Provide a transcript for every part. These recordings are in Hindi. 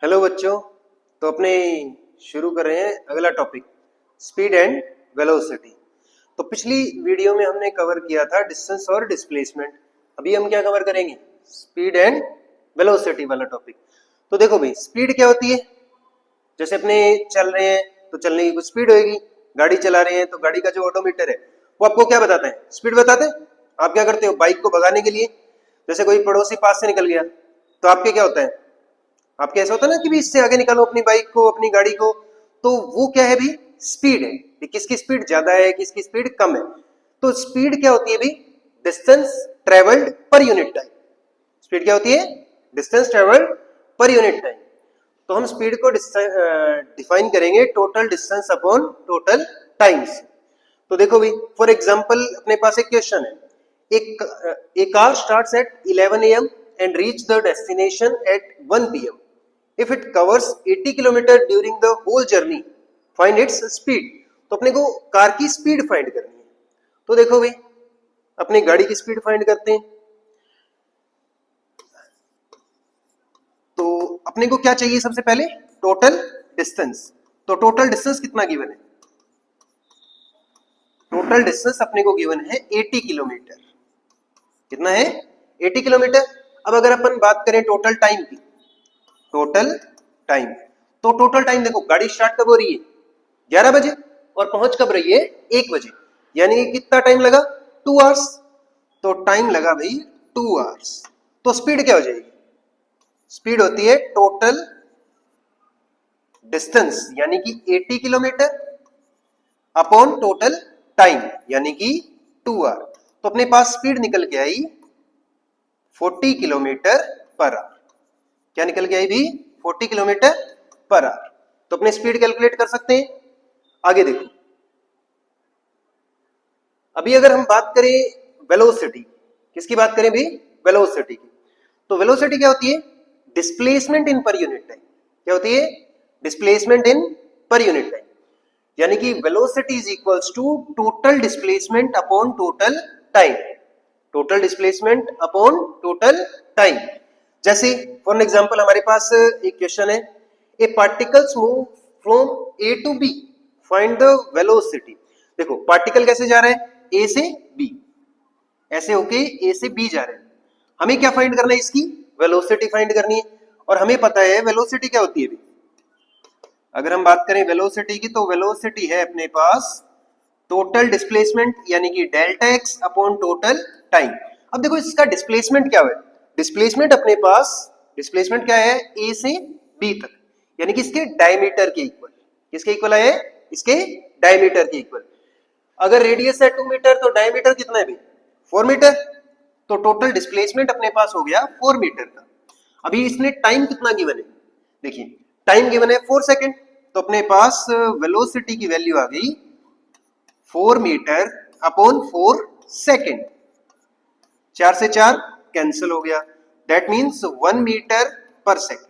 हेलो बच्चों। तो अपने शुरू कर रहे हैं अगला टॉपिक, स्पीड एंड वेलोसिटी। तो पिछली वीडियो में हमने कवर किया था डिस्टेंस और डिस्प्लेसमेंट। अभी हम क्या कवर करेंगे? स्पीड एंड वेलोसिटी वाला टॉपिक। तो देखो भाई, स्पीड क्या होती है? जैसे अपने चल रहे हैं तो चलने की कुछ स्पीड होगी, गाड़ी चला रहे हैं तो गाड़ी का जो ऑडोमीटर है वो आपको क्या बताता है? स्पीड बताते हैं। आप क्या करते हो बाइक को भगाने के लिए? जैसे कोई पड़ोसी पास से निकल गया तो आपके क्या होता है? आपके ऐसा होता है ना कि भी इससे आगे निकालो अपनी बाइक को, अपनी गाड़ी को। तो वो क्या है भी? स्पीड है कि किसकी स्पीड ज्यादा है, किसकी स्पीड कम है। तो स्पीड क्या होती है भी? Distance travelled per unit time. Speed क्या होती है? Distance travelled per unit time. तो हम स्पीड को डिफाइन करेंगे total distance upon total times. तो देखो भाई, फॉर एग्जांपल अपने पास एक क्वेश्चन है। एक car starts at 11 AM and reach the destination at 1 PM. If it covers 80 kilometre during the whole journey, find its speed. तो अपने को कार की स्पीड फाइंड करनी है। तो देखो भाई, अपनी गाड़ी की स्पीड फाइंड करते हैं। तो अपने को क्या चाहिए? सबसे पहले टोटल डिस्टेंस। तो टोटल डिस्टेंस कितना गिवन है? टोटल डिस्टेंस अपने को गिवन है 80 किलोमीटर। कितना है? 80 किलोमीटर। अब अगर अपन बात करें टोटल टाइम की, टोटल टाइम, तो टोटल टाइम देखो, गाड़ी स्टार्ट कब हो रही है? 11 बजे, और पहुंच कब रही है? 1 बजे। यानी कितना टाइम लगा? 2 आवर्स। तो टाइम लगा भाई 2 आवर्स। तो स्पीड क्या हो जाएगी? स्पीड होती है टोटल डिस्टेंस यानी कि 80 किलोमीटर अपॉन टोटल टाइम यानी कि 2 आवर। तो अपने पास स्पीड निकल के आई 40 किलोमीटर पर आवर। क्या निकल के आई भी? 40 किलोमीटर पर आवर। तो अपने स्पीड कैलकुलेट कर सकते हैं। आगे देखो, अभी अगर हम बात करें वेलोसिटी, किसकी बात करें भी? वेलोसिटी की। तो वेलोसिटी क्या होती है? Displacement in per unit time. क्या होती है? Displacement in per unit time. यानी कि velocity is equals to total displacement upon total time. Total displacement upon total time. जैसे फॉर एग्जांपल हमारे पास एक क्वेश्चन है, a particles move from A to B, find the velocity. देखो पार्टिकल कैसे जा रहे हैं? ए से बी, ऐसे होके ए से बी जा रहे हैं। हमें क्या फाइंड करना है? इसकी वेलोसिटी फाइंड करनी है। और हमें पता है वेलोसिटी क्या होती है भी? अगर हम बात करें वेलोसिटी की, तो वेलोसिटी है अपने पास टोटल डिस्प्लेसमेंट यानी कि delta x upon total time. अब देखो इसका डिस्प्लेसमेंट क्या है? डिस्प्लेसमेंट अपने पास, डिस्प्लेसमेंट क्या है? ए से बी तक, यानी कि इसके डायमीटर के इक्वल। किसके इक्वल है? इसके डायमीटर के इक्वल। अगर रेडियस है 2 मीटर तो डायमीटर कितना है भी? 4 मीटर। तो टोटल डिस्प्लेसमेंट अपने पास हो गया 4 मीटर का। अभी इसने टाइम कितना गिवन है? देखिए टाइम गिवन है 4 सेकंड। तो अपने पास वेलोसिटी की वैल्यू आ गई 4 मीटर अपॉन 4 सेकंड। 4 से 4 कैंसिल हो गया, दैट मीन्स 1 मीटर पर सेकंड।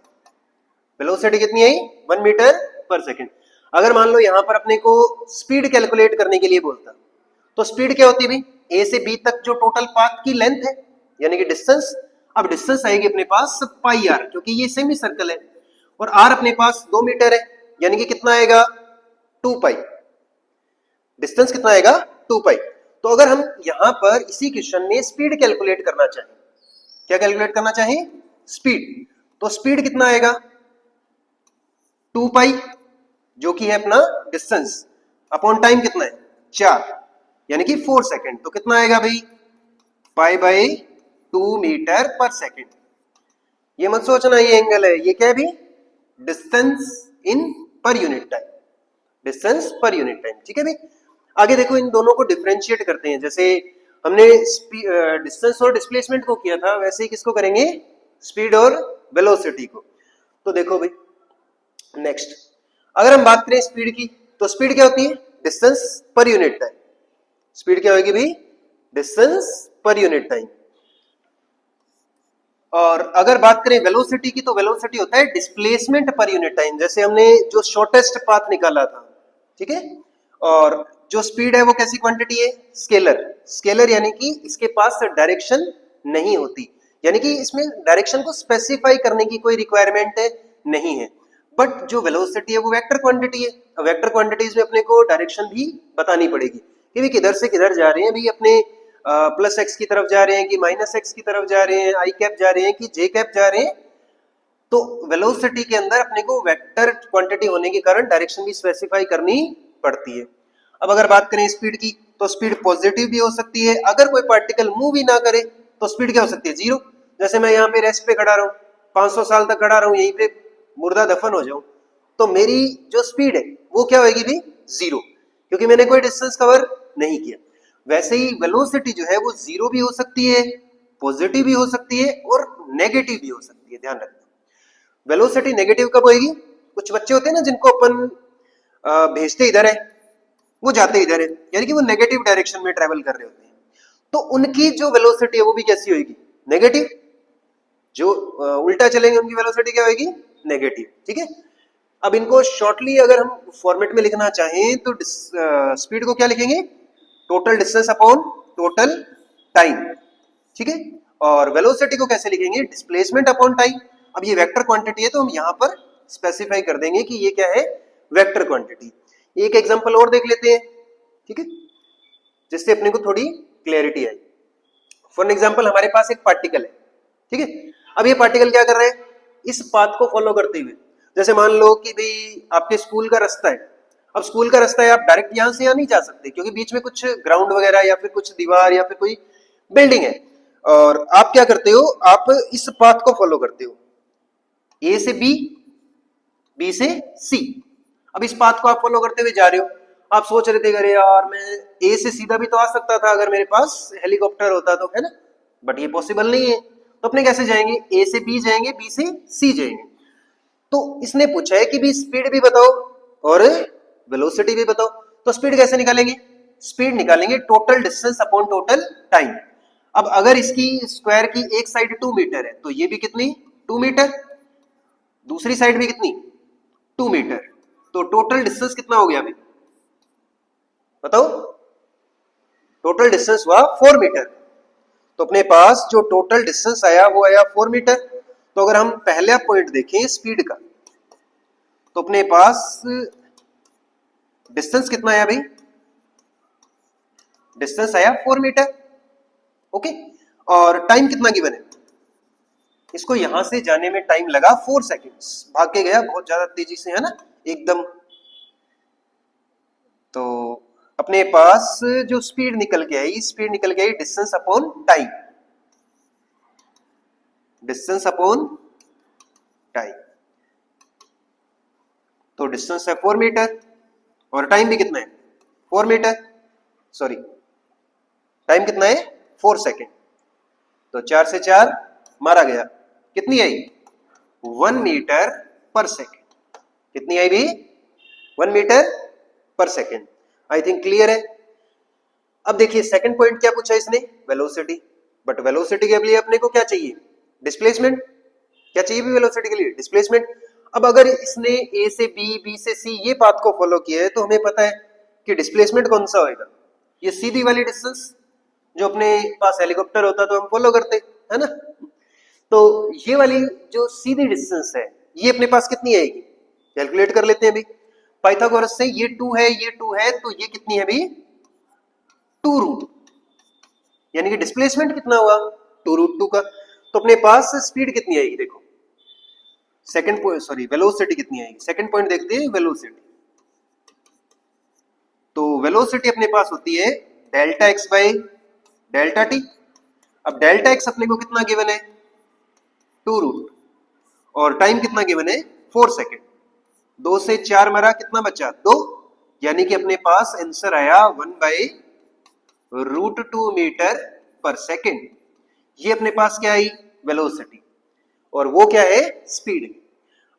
वेलोसिटी कितनी आई? 1 मीटर पर सेकंड। अगर मान लो यहां पर अपने को स्पीड कैलकुलेट करने के लिए बोलता, तो स्पीड क्या होती है भाई? ए से बी तक जो टोटल पाथ की लेंथ है यानी कि डिस्टेंस। अब डिस्टेंस आएगी अपने पास पाई आर, क्योंकि ये सेमी सर्कल है, और आर अपने पास 2 मीटर है, यानी कि कितना आएगा? 2 पाई। डिस्टेंस कितना आएगा? 2 पाई। तो अगर हम यहां पर इसी क्वेश्चन में स्पीड कैलकुलेट करना चाहें, क्या कैलकुलेट करना चाहें? स्पीड। तो स्पीड कितना आएगा? 2 पाई जो कि है अपना डिस्टेंस, अपॉन टाइम कितना है? 4, यानी कि 4 सेकंड। तो कितना आएगा भाई? पाई बाई 2 मीटर पर सेकंड। ये मत सोचना ये एंगल है, ये क्या है भी? Distance in per unit time. Distance per unit time, ठीक है भाई। आगे देखो, इन दोनों को डिफरेंशिएट करते हैं। जैसे हमने डिस्टेंस और डिस्प्लेसमेंट को किया था, वैसे ही किसको करेंगे? स्पीड और वेलोसिटी को। तो देखो भाई, नेक्स्ट अगर हम बात करें स्पीड की, तो स्पीड क्या होती है? Distance per unit time. Speed क्या होगी भाई? Distance per unit time. और अगर बात करें वेलोसिटी की, तो वेलोसिटी होता है डिस्प्लेसमेंट पर यूनिट टाइम। जैसे हमने जो शॉर्टेस्ट पाथ निकाला था, ठीक है। और जो स्पीड है वो कैसी क्वांटिटी है? स्केलर। स्केलर यानी कि इसके पास डायरेक्शन नहीं होती, यानी कि इसमें डायरेक्शन को स्पेसिफाई करने की कोई रिक्वायरमेंट नहीं है। बट जो वेलोसिटी है वो वेक्टर क्वांटिटी है। अब वेक्टर क्वांटिटीज में अपने को डायरेक्शन भी बतानी पड़ेगी कि भी किधर से किधर जा रहे हैं, भी अपने प्लस एक्स की तरफ जा रहे हैं कि माइनस एक्स की तरफ जा रहे हैं, आई कैप जा रहे हैं कि जे कैप जा रहे हैं। तो वेलोसिटी के अंदर अपने को वेक्टर क्वांटिटी होने के कारण डायरेक्शन भी स्पेसिफाई करनी पड़ती है। अब अगर बात करें स्पीड की, तो स्पीड पॉजिटिव भी हो सकती है। अगर कोई पार्टिकल मूव ही ना करे तो स्पीड क्या हो सकती है, जीरो। जैसे मैं यहाँ पे रेस्ट पे खड़ा रहूं, 500 साल तक खड़ा रहूं, यहीं पे मुर्दा दफन हो जाऊं, तो मेरी जो स्पीड है वो क्या होगी भी, जीरो, क्योंकि मैंने कोई डिस्टेंस कवर नहीं किया। वैसे ही वेलोसिटी जो है वो जीरो भी हो सकती है, पॉजिटिव भी हो सकती है और नेगेटिव भी हो सकती है। ध्यान रखना, वेलोसिटी नेगेटिव कब होगी, कुछ बच्चे होते हैं ना जिनको अपन भेजते इधर है, वो जाते इधर है, यानी कि वो नेगेटिव डायरेक्शन में ट्रेवल कर रहे होते हैं, तो उनकी जो वेलोसिटी है वो भी कैसी होगी, नेगेटिव। जो उल्टा चलेंगे उनकी वेलोसिटी क्या होगी, नेगेटिव। ठीक है, अब इनको शॉर्टली अगर हम फॉर्मेट में लिखना चाहें तो स्पीड को क्या लिखेंगे, total distance upon total time. ठीक है, और वेलोसिटी को कैसे लिखेंगे, डिस्प्लेसमेंट अपॉन टाइम। अब ये वेक्टर क्वांटिटी है तो हम यहां पर स्पेसिफाई कर देंगे कि ये क्या है, वेक्टर क्वांटिटी। एक एग्जांपल और देख लेते हैं, ठीक है, जिससे अपने को थोड़ी क्लैरिटी आई। फॉर एग्जांपल हमारे पास एक पार्टिकल है, ठीक है। अब ये पार्टिकल क्या कर रहा है, इस पाथ को फॉलो करते हुए, जैसे मान लो कि भाई आपके स्कूल का रास्ता है। अब स्कूल का रास्ता है, आप डायरेक्ट यहां से यहां नहीं जा सकते क्योंकि बीच में कुछ ग्राउंड वगैरह या फिर कुछ दीवार या फिर कोई बिल्डिंग है, और आप क्या करते हो, आप इस पाथ को फॉलो करते हो, ए से बी, बी से सी। अब इस पाथ को आप फॉलो करते हुए जा रहे हो, आप सोच रहे थे अरे यार मैं ए से सीधा भी तो आ सकता था अगर मेरे पास हेलीकॉप्टर होता तो, है ना, बट ये पॉसिबल नहीं है। तो अपने कैसे जाएंगे, ए से बी जाएंगे, बी से सी जाएंगे। तो इसने पूछा है कि भी स्पीड भी बताओ और वेलोसिटी भी बताओ, तो स्पीड कैसे निकालेंगे, स्पीड निकालेंगे total distance upon total time. अब अगर इसकी स्क्वायर की एक साइड 2 मीटर है तो ये भी कितनी, 2 मीटर, दूसरी साइड भी कितनी, 2 मीटर, तो टोटल डिस्टेंस कितना हो गया अभी बताओ, टोटल डिस्टेंस हुआ 4 मीटर। तो अपने पास जो टोटल डिस्टेंस आया वो आया 4 मीटर। तो अगर हम पहला पॉइंट देखें स्पीड का, तो अपने पास डिस्टेंस कितना आया भाई, डिस्टेंस आया 4 मीटर, ओके। और टाइम कितना गिवन है, इसको यहां से जाने में टाइम लगा 4 सेकेंड्स, भाग के गया बहुत ज्यादा तेजी से, है ना, एकदम। तो अपने पास जो स्पीड निकल के आई, स्पीड निकल के आई distance upon time, distance upon time. तो डिस्टेंस है 4 मीटर और टाइम भी कितना है 4 मीटर, सॉरी टाइम कितना है 4 सेकेंड। तो 4 से 4 मारा गया, कितनी आई 1 मीटर पर सेकेंड, कितनी आई भी 1 मीटर पर सेकेंड। आई थिंक क्लियर है। अब देखिए सेकंड पॉइंट क्या पूछा इसने, वेलोसिटी, बट वेलोसिटी के लिए अपने को क्या चाहिए, डिस्प्लेसमेंट। क्या चाहिए भी वेलोसिटी के लिए, डिस्प्लेसमेंट। अब अगर इसने ए से बी, बी से सी ये पाथ को फॉलो किया है तो हमें पता है कि डिस्प्लेसमेंट कौन सा होएगा, ये सीधी वाली डिस्टेंस जो अपने पास हेलीकॉप्टर होता तो हम फॉलो करते, है ना। तो ये वाली जो सीधी डिस्टेंस है ये अपने पास कितनी आएगी, कैलकुलेट कर लेते हैं अभी पाइथागोरस से। ये 2 है, ये 2 है, तो ये कितनी है अभी 2 रूट, यानी कि डिस्प्लेसमेंट कितना हुआ 2 रूट 2 का। तो अपने पास स्पीड कितनी आएगी देखो, सेकंड पॉइंट, सॉरी वेलोसिटी कितनी आएगी, सेकंड पॉइंट देखते हैं वेलोसिटी। तो वेलोसिटी अपने पास होती है delta x by delta T. अब डेल्टा एक्स अपने को कितना गिवन है 2 रूट, और टाइम कितना गिवन है 4 सेकेंड। 2 से 4 मरा, कितना बचा 2, यानी कि अपने पास आंसर आया 1 बाई रूट 2 मीटर पर सेकेंड। ये अपने पास क्या आई वेलोसिटी, और वो क्या है स्पीड।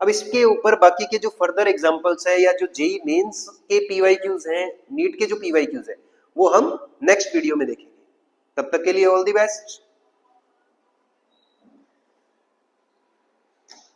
अब इसके ऊपर बाकी के जो फर्दर एग्जांपल्स है या जो जेई मेंस के पीवाईक्यूज हैं, नीट के जो पीवाईक्यूज है, वो हम नेक्स्ट वीडियो में देखेंगे। तब तक के लिए ऑल द बेस्ट।